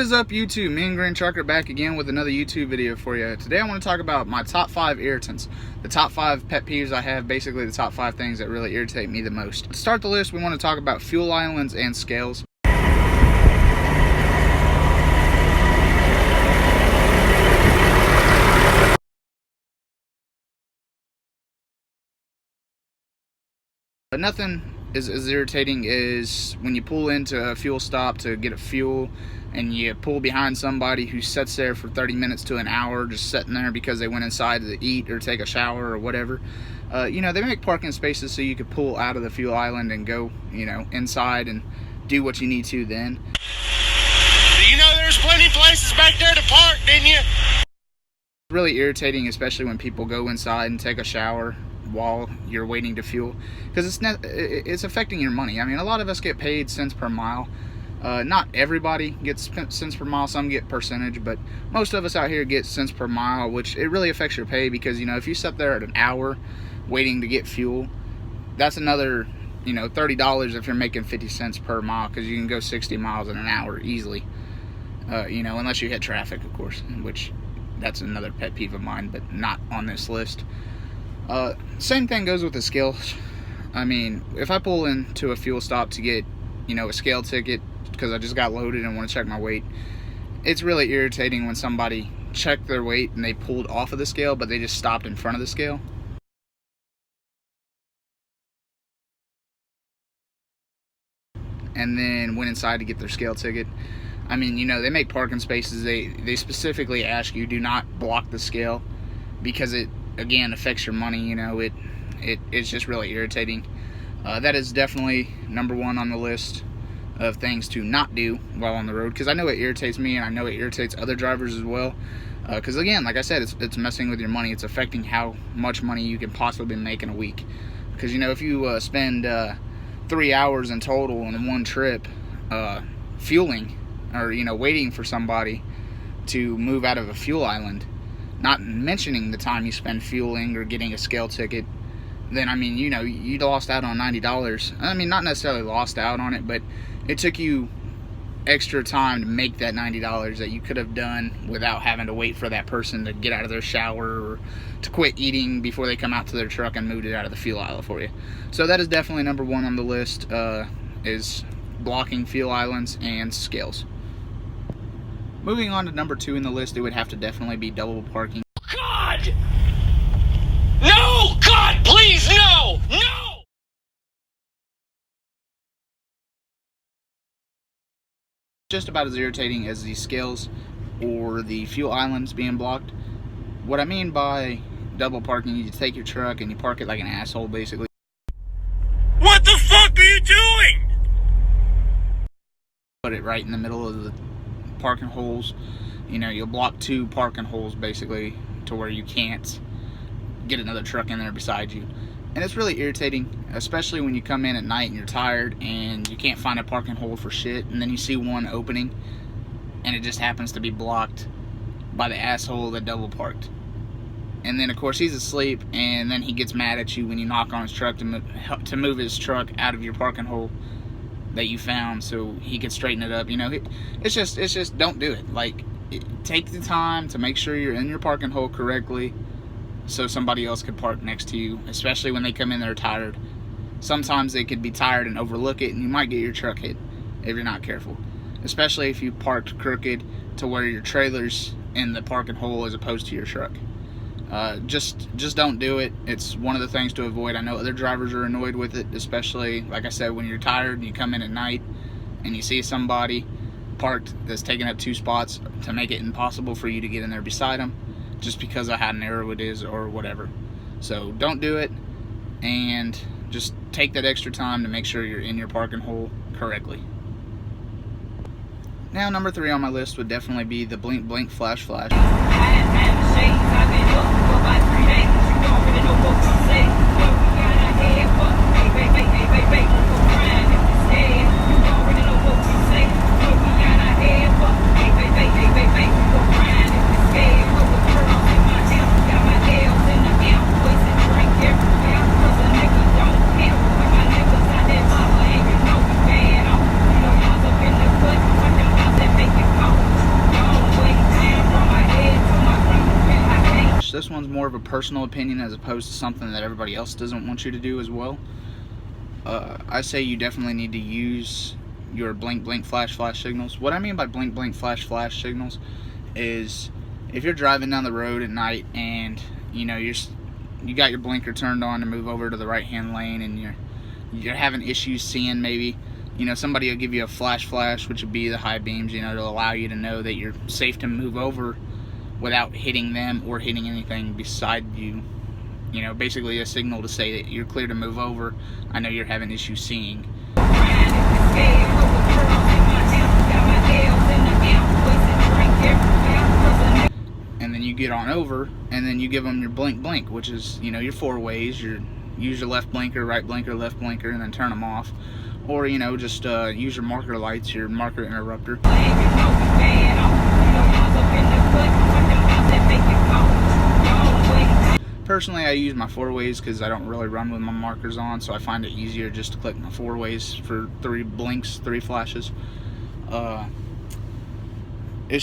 is up, YouTube? Me and Green Trucker back again with another YouTube video for you. Today I want to talk about my top 5 irritants. The top 5 pet peeves I have, basically the top 5 things that really irritate me the most. To start the list, we want to talk about fuel islands and scales. But nothing is as irritating as when you pull into a fuel stop to get a fuel and you pull behind somebody who sits there for 30 minutes to an hour just sitting there because they went inside to eat or take a shower or whatever. They make parking spaces so you could pull out of the fuel island and go, inside and do what you need to then. You know there's plenty of places back there to park, didn't you? It's really irritating, especially when people go inside and take a shower while you're waiting to fuel, because it's affecting your money. I mean, a lot of us get paid cents per mile. Not everybody gets cents per mile, some get percentage, but most of us out here get cents per mile, which it really affects your pay because, if you sit there at an hour waiting to get fuel, that's another, $30 if you're making 50 cents per mile, because you can go 60 miles in an hour easily, unless you hit traffic, of course, which that's another pet peeve of mine, but not on this list. Same thing goes with the scales. I mean, if I pull into a fuel stop to get, a scale ticket because I just got loaded and want to check my weight, it's really irritating when somebody checked their weight and they pulled off of the scale, but they just stopped in front of the scale. And then went inside to get their scale ticket. I mean, they make parking spaces. They specifically ask you do not block the scale because it, again, affects your money. It's just really irritating. That is definitely number one on the list of things to not do while on the road, because I know it irritates me and I know it irritates other drivers as well, because again, like I said, it's messing with your money. It's affecting how much money you can possibly make in a week, because if you spend 3 hours in total on one trip fueling or waiting for somebody to move out of a fuel island, not mentioning the time you spend fueling or getting a scale ticket, then I mean, you lost out on $90. I mean, not necessarily lost out on it, but it took you extra time to make that $90 that you could have done without having to wait for that person to get out of their shower or to quit eating before they come out to their truck and moved it out of the fuel aisle for you. So that is definitely number one on the list, is blocking fuel islands and scales. Moving on to number 2 in the list, it would have to definitely be double parking. God! No! God, please, no! No! Just about as irritating as the scales or the fuel islands being blocked. What I mean by double parking, you take your truck and you park it like an asshole, basically. What the fuck are you doing? Put it right in the middle of the parking holes. You'll block 2 parking holes basically to where you can't get another truck in there beside you, and it's really irritating, especially when you come in at night and you're tired and you can't find a parking hole for shit, and then you see one opening and it just happens to be blocked by the asshole that double parked, and then of course he's asleep, and then he gets mad at you when you knock on his truck to move his truck out of your parking hole that you found so he could straighten it up. It's just don't do it. Like, take the time to make sure you're in your parking hole correctly so somebody else could park next to you, especially when they come in there tired. Sometimes they could be tired and overlook it, and you might get your truck hit if you're not careful, especially if you parked crooked to where your trailer's in the parking hole as opposed to your truck. Just don't do it. It's one of the things to avoid. I know other drivers are annoyed with it, especially, like I said, when you're tired and you come in at night and you see somebody parked that's taking up 2 spots to make it impossible for you to get in there beside them just because of how narrow it is or whatever. So don't do it, and just take that extra time to make sure you're in your parking hole correctly. Now, number 3 on my list would definitely be the blink blink flash flash. personal opinion as opposed to something that everybody else doesn't want you to do as well, I say you definitely need to use your blink blink flash flash signals. What I mean by blink blink flash flash signals is if you're driving down the road at night and you got your blinker turned on to move over to the right hand lane and you're having issues seeing, maybe somebody will give you a flash flash, which would be the high beams, to allow you to know that you're safe to move over without hitting them or hitting anything beside you. Basically a signal to say that you're clear to move over. I know you're having issues seeing. And then you get on over, and then you give them your blink blink, which is your 4 ways. Use your left blinker, right blinker, left blinker, and then turn them off. Or just use your marker lights, your marker interrupter. Personally, I use my 4 ways because I don't really run with my markers on, so I find it easier just to click my 4 ways for 3 blinks, 3 flashes. It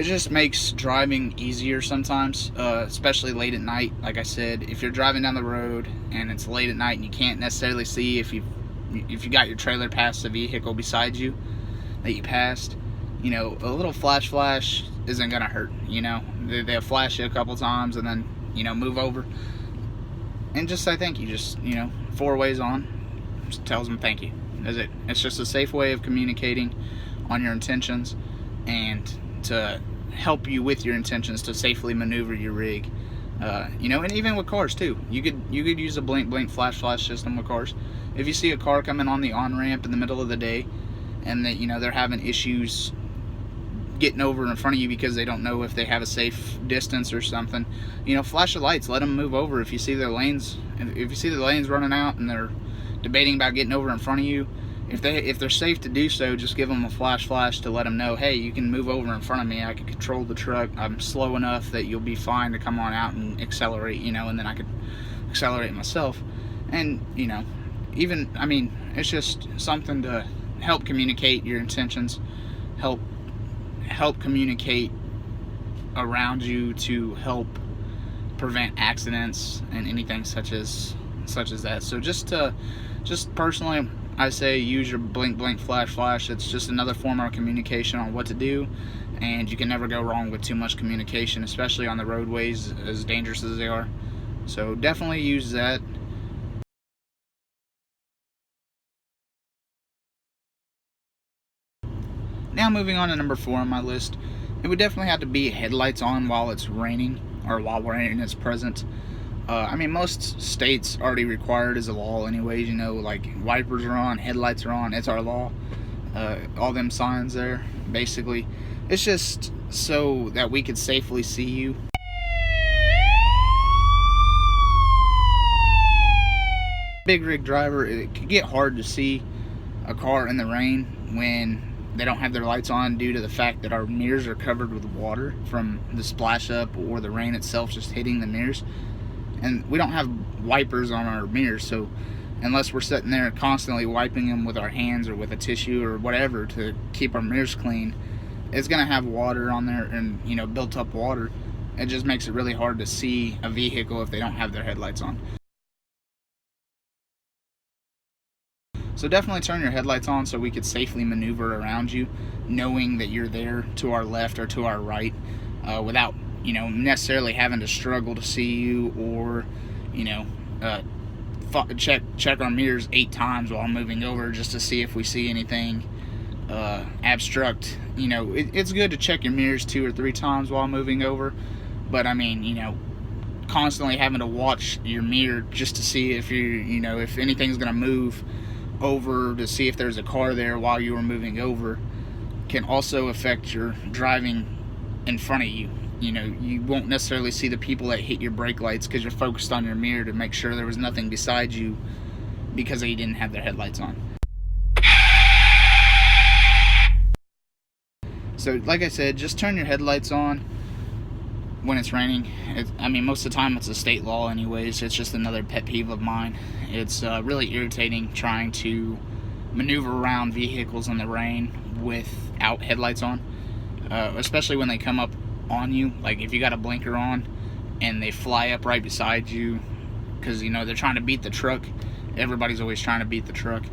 just makes driving easier sometimes, especially late at night. Like I said, if you're driving down the road and it's late at night and you can't necessarily see if you got your trailer past the vehicle beside you that you passed, a little flash isn't gonna hurt. They'll flash you a couple times and then move over and just say thank you. Just 4 ways on, just tells them thank you. That's it. It's just a safe way of communicating on your intentions and to help you with your intentions to safely maneuver your rig. And even with cars too, you could use a blink blink flash flash system with cars. If you see a car coming on the on-ramp in the middle of the day and that they're having issues getting over in front of you because they don't know if they have a safe distance or something, flash the lights, let them move over. If you see their lanes, if you see the lanes running out and they're debating about getting over in front of you, if they're safe to do so, just give them a flash to let them know, hey, you can move over in front of me. I can control the truck. I'm slow enough that you'll be fine to come on out and accelerate, and then I could accelerate myself. And it's just something to help communicate your intentions, help communicate around you to help prevent accidents and anything such as that. So just personally, I say use your blink blink flash. It's just another form of communication on what to do, and you can never go wrong with too much communication, especially on the roadways as dangerous as they are. So definitely use that. Now moving on to number 4 on my list, it would definitely have to be headlights on while it's raining or while rain is present. Most states already require it as a law anyways, like wipers are on, headlights are on, it's our law. All them signs there, basically. It's just so that we could safely see you. Big rig driver, it could get hard to see a car in the rain when they don't have their lights on due to the fact that our mirrors are covered with water from the splash up or the rain itself just hitting the mirrors. And we don't have wipers on our mirrors, so unless we're sitting there constantly wiping them with our hands or with a tissue or whatever to keep our mirrors clean, it's gonna have water on there and built up water. It just makes it really hard to see a vehicle if they don't have their headlights on. So definitely turn your headlights on so we could safely maneuver around you, knowing that you're there to our left or to our right, without necessarily having to struggle to see you or check our mirrors 8 times while moving over just to see if we see anything abstract. It's good to check your mirrors 2 or 3 times while moving over, but constantly having to watch your mirror just to see if if anything's gonna move over to see if there's a car there while you were moving over can also affect your driving in front of you. You won't necessarily see the people that hit your brake lights because you're focused on your mirror to make sure there was nothing beside you because they didn't have their headlights on. So like I said, just turn your headlights on when it's raining. Most of the time it's a state law anyways. It's just another pet peeve of mine. It's really irritating trying to maneuver around vehicles in the rain without headlights on, especially when they come up on you. Like if you got a blinker on and they fly up right beside you because, you know, they're trying to beat the truck. Everybody's always trying to beat the truck.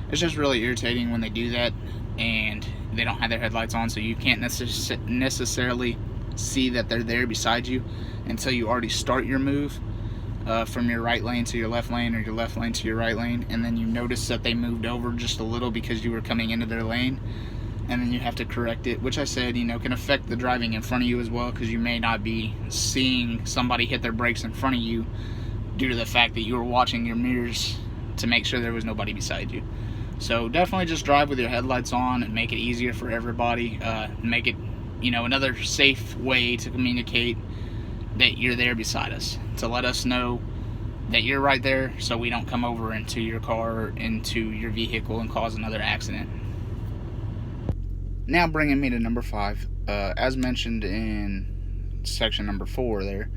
It's just really irritating when they do that and they don't have their headlights on, so you can't necessarily see that they're there beside you until you already start your move from your right lane to your left lane, or your left lane to your right lane, and then you notice that they moved over just a little because you were coming into their lane, and then you have to correct it, which I said, you know, can affect the driving in front of you as well, because you may not be seeing somebody hit their brakes in front of you due to the fact that you were watching your mirrors to make sure there was nobody beside you. So definitely just drive with your headlights on and make it easier for everybody. Make it, you know, another safe way to communicate that you're there beside us, to let us know that you're right there, so we don't come over into your car or into your vehicle and cause another accident. Now bringing me to number 5, as mentioned in section number 4 there,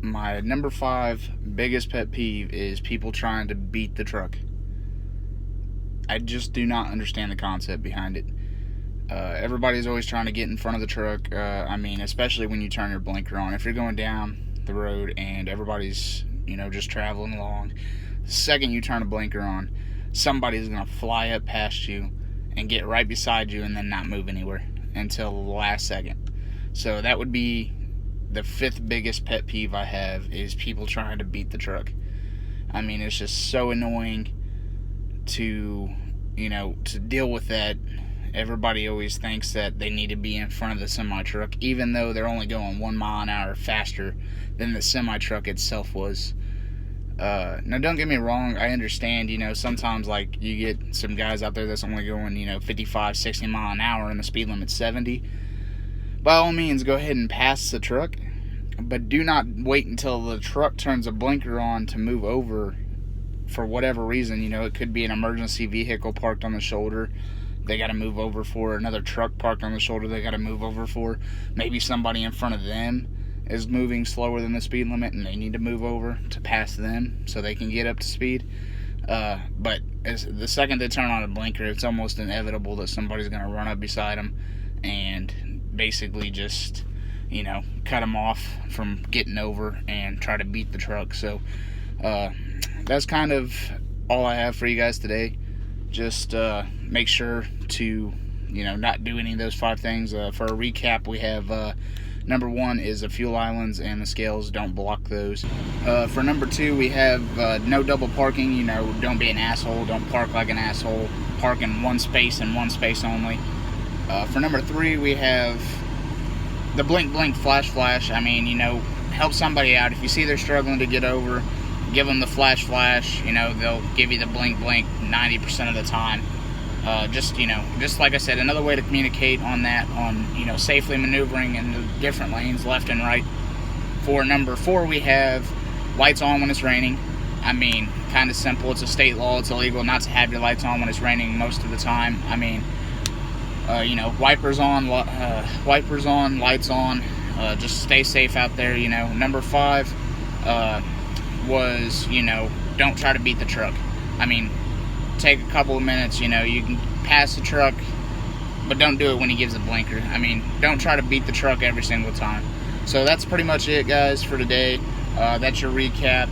my number 5 biggest pet peeve is people trying to beat the truck. I just do not understand the concept behind it. Everybody's always trying to get in front of the truck. I mean, especially when you turn your blinker on. If you're going down the road and everybody's, you know, just traveling along, the second you turn a blinker on, somebody's going to fly up past you and get right beside you and then not move anywhere until the last second. So that would be the 5th biggest pet peeve I have, is people trying to beat the truck. I mean, it's just so annoying to, you know, to deal with that. Everybody always thinks that they need to be in front of the semi-truck, even though they're only going 1 mile an hour faster than the semi-truck itself was. Now don't get me wrong, I understand, you know, sometimes like you get some guys out there that's only going, you know, 55, 60 mile an hour and the speed limit's 70. By all means, go ahead and pass the truck, but do not wait until the truck turns a blinker on to move over for whatever reason. You know, it could be an emergency vehicle parked on the shoulder they got to move over for, another truck parked on the shoulder they got to move over for, maybe somebody in front of them is moving slower than the speed limit and they need to move over to pass them so they can get up to speed. But as the second they turn on a blinker, it's almost inevitable that somebody's going to run up beside them and basically just, you know, cut them off from getting over and try to beat the truck. So that's kind of all I have for you guys today. Just make sure to, you know, not do any of those 5 things. For a recap, we have number 1 is the fuel islands and the scales, don't block those. For number 2, we have no double parking. You know, don't be an asshole, don't park like an asshole, park in one space and one space only. For number 3, we have the blink blink flash flash. I mean, you know, help somebody out. If you see they're struggling to get over, give them the flash flash. You know, they'll give you the blink blink 90% of the time. Just, you know, just like I said, another way to communicate on that, on, you know, safely maneuvering in the different lanes left and right. For number 4, we have lights on when it's raining. I mean, kind of simple. It's a state law. It's illegal not to have your lights on when it's raining most of the time. I mean, you know, wipers on, lights on. Just stay safe out there. You know, number 5 was, you know, don't try to beat the truck. I mean, take a couple of minutes, you know, you can pass the truck, but don't do it when he gives a blinker. I mean, don't try to beat the truck every single time. So that's pretty much it, guys, for today. That's your recap.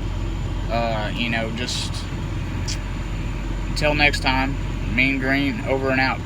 You know, just until next time, Mean Green over and out.